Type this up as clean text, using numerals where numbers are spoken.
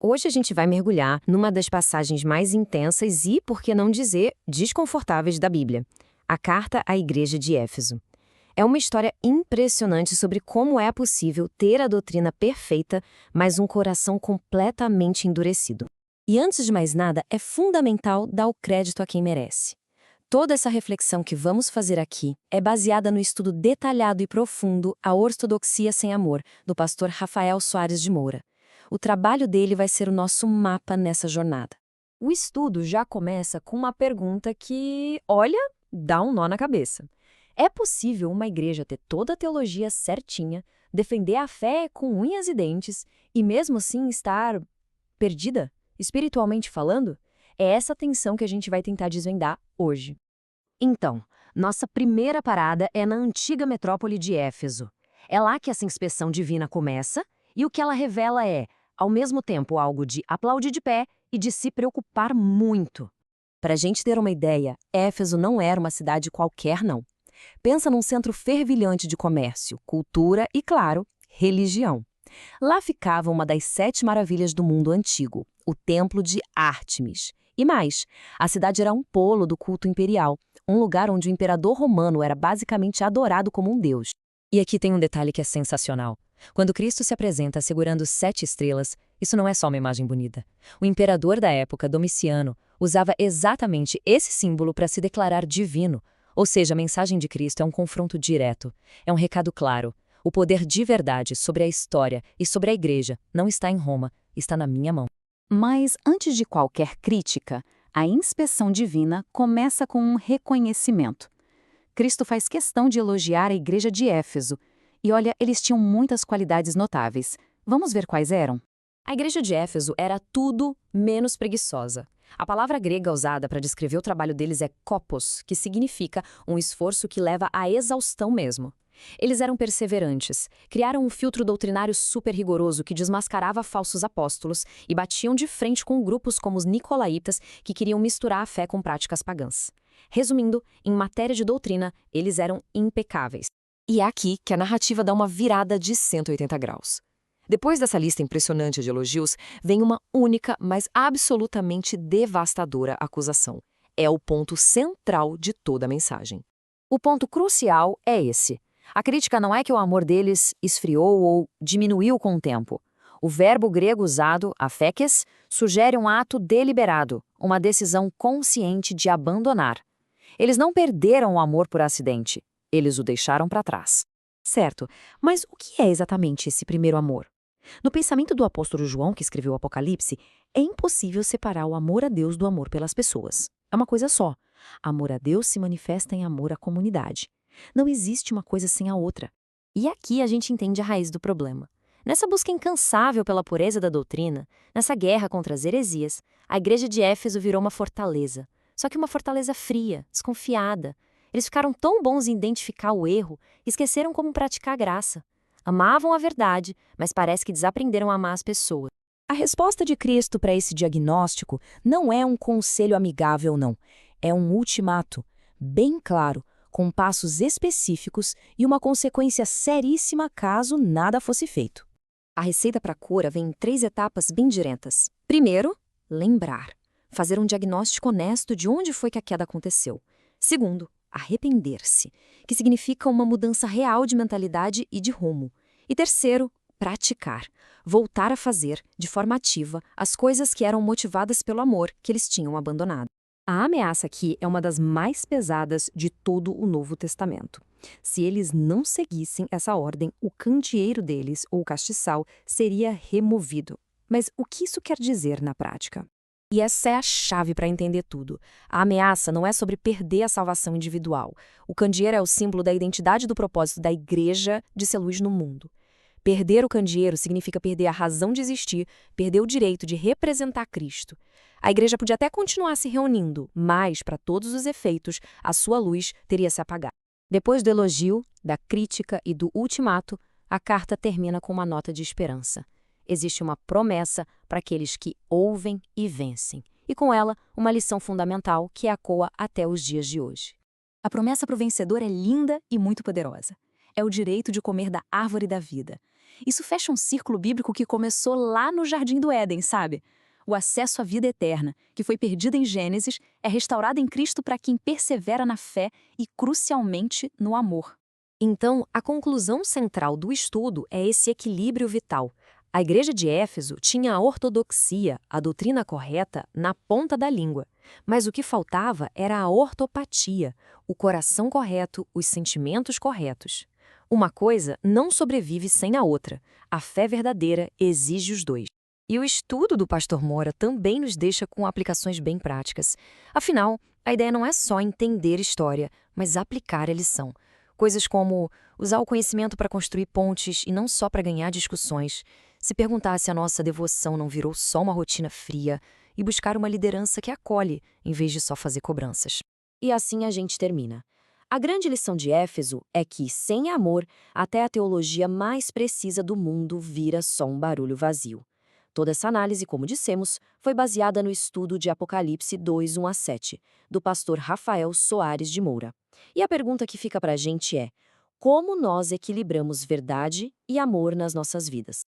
Hoje a gente vai mergulhar numa das passagens mais intensas e, por que não dizer, desconfortáveis da Bíblia, a Carta à Igreja de Éfeso. É uma história impressionante sobre como é possível ter a doutrina perfeita, mas um coração completamente endurecido. E antes de mais nada, é fundamental dar o crédito a quem merece. Toda essa reflexão que vamos fazer aqui é baseada no estudo detalhado e profundo A Ortodoxia Sem Amor, do pastor Rafael Soares de Moura. O trabalho dele vai ser o nosso mapa nessa jornada. O estudo já começa com uma pergunta que, olha, dá um nó na cabeça. É possível uma igreja ter toda a teologia certinha, defender a fé com unhas e dentes e mesmo assim estar perdida, espiritualmente falando? É essa tensão que a gente vai tentar desvendar hoje. Então, nossa primeira parada é na antiga metrópole de Éfeso. É lá que essa inspeção divina começa e o que ela revela é, ao mesmo tempo, algo de aplaudir de pé e de se preocupar muito. Para a gente ter uma ideia, Éfeso não era uma cidade qualquer, não. Pensa num centro fervilhante de comércio, cultura e, claro, religião. Lá ficava uma das 7 maravilhas do mundo antigo, o Templo de Ártemis. E mais, a cidade era um polo do culto imperial, um lugar onde o imperador romano era basicamente adorado como um deus. E aqui tem um detalhe que é sensacional. Quando Cristo se apresenta segurando 7 estrelas, isso não é só uma imagem bonita. O imperador da época, Domiciano, usava exatamente esse símbolo para se declarar divino. Ou seja, a mensagem de Cristo é um confronto direto. É um recado claro. O poder de verdade sobre a história e sobre a igreja não está em Roma, está na minha mão. Mas antes de qualquer crítica, a inspeção divina começa com um reconhecimento. Cristo faz questão de elogiar a igreja de Éfeso. E olha, eles tinham muitas qualidades notáveis. Vamos ver quais eram? A igreja de Éfeso era tudo menos preguiçosa. A palavra grega usada para descrever o trabalho deles é kopos, que significa um esforço que leva à exaustão mesmo. Eles eram perseverantes, criaram um filtro doutrinário super rigoroso que desmascarava falsos apóstolos e batiam de frente com grupos como os nicolaítas que queriam misturar a fé com práticas pagãs. Resumindo, em matéria de doutrina, eles eram impecáveis. E é aqui que a narrativa dá uma virada de 180 graus. Depois dessa lista impressionante de elogios, vem uma única, mas absolutamente devastadora acusação. É o ponto central de toda a mensagem. O ponto crucial é esse. A crítica não é que o amor deles esfriou ou diminuiu com o tempo. O verbo grego usado, afekes, sugere um ato deliberado, uma decisão consciente de abandonar. Eles não perderam o amor por acidente. Eles o deixaram para trás. Certo, mas o que é exatamente esse primeiro amor? No pensamento do apóstolo João, que escreveu o Apocalipse, é impossível separar o amor a Deus do amor pelas pessoas. É uma coisa só. Amor a Deus se manifesta em amor à comunidade. Não existe uma coisa sem a outra. E aqui a gente entende a raiz do problema. Nessa busca incansável pela pureza da doutrina, nessa guerra contra as heresias, a igreja de Éfeso virou uma fortaleza. Só que uma fortaleza fria, desconfiada. Eles ficaram tão bons em identificar o erro, esqueceram como praticar a graça. Amavam a verdade, mas parece que desaprenderam a amar as pessoas. A resposta de Cristo para esse diagnóstico não é um conselho amigável, não. É um ultimato, bem claro, com passos específicos e uma consequência seríssima caso nada fosse feito. A receita para a cura vem em 3 etapas bem diretas. Primeiro, lembrar. Fazer um diagnóstico honesto de onde foi que a queda aconteceu. Segundo, arrepender-se, que significa uma mudança real de mentalidade e de rumo. E terceiro, praticar, voltar a fazer, de forma ativa, as coisas que eram motivadas pelo amor que eles tinham abandonado. A ameaça aqui é uma das mais pesadas de todo o Novo Testamento. Se eles não seguissem essa ordem, o candeeiro deles, ou castiçal, seria removido. Mas o que isso quer dizer na prática? E essa é a chave para entender tudo. A ameaça não é sobre perder a salvação individual. O candeeiro é o símbolo da identidade e do propósito da igreja de ser luz no mundo. Perder o candeeiro significa perder a razão de existir, perder o direito de representar Cristo. A igreja podia até continuar se reunindo, mas, para todos os efeitos, a sua luz teria se apagado. Depois do elogio, da crítica e do ultimato, a carta termina com uma nota de esperança. Existe uma promessa para aqueles que ouvem e vencem. E com ela, uma lição fundamental que ecoa até os dias de hoje. A promessa para o vencedor é linda e muito poderosa. É o direito de comer da árvore da vida. Isso fecha um círculo bíblico que começou lá no Jardim do Éden, sabe? O acesso à vida eterna, que foi perdida em Gênesis, é restaurado em Cristo para quem persevera na fé e, crucialmente, no amor. Então, a conclusão central do estudo é esse equilíbrio vital. A igreja de Éfeso tinha a ortodoxia, a doutrina correta, na ponta da língua. Mas o que faltava era a ortopatia, o coração correto, os sentimentos corretos. Uma coisa não sobrevive sem a outra. A fé verdadeira exige os dois. E o estudo do Pastor Moura também nos deixa com aplicações bem práticas. Afinal, a ideia não é só entender história, mas aplicar a lição. Coisas como usar o conhecimento para construir pontes e não só para ganhar discussões, se perguntar se a nossa devoção não virou só uma rotina fria e buscar uma liderança que acolhe, em vez de só fazer cobranças. E assim a gente termina. A grande lição de Éfeso é que, sem amor, até a teologia mais precisa do mundo vira só um barulho vazio. Toda essa análise, como dissemos, foi baseada no estudo de Apocalipse 2, 1 a 7, do pastor Rafael Soares de Moura. E a pergunta que fica para a gente é: como nós equilibramos verdade e amor nas nossas vidas?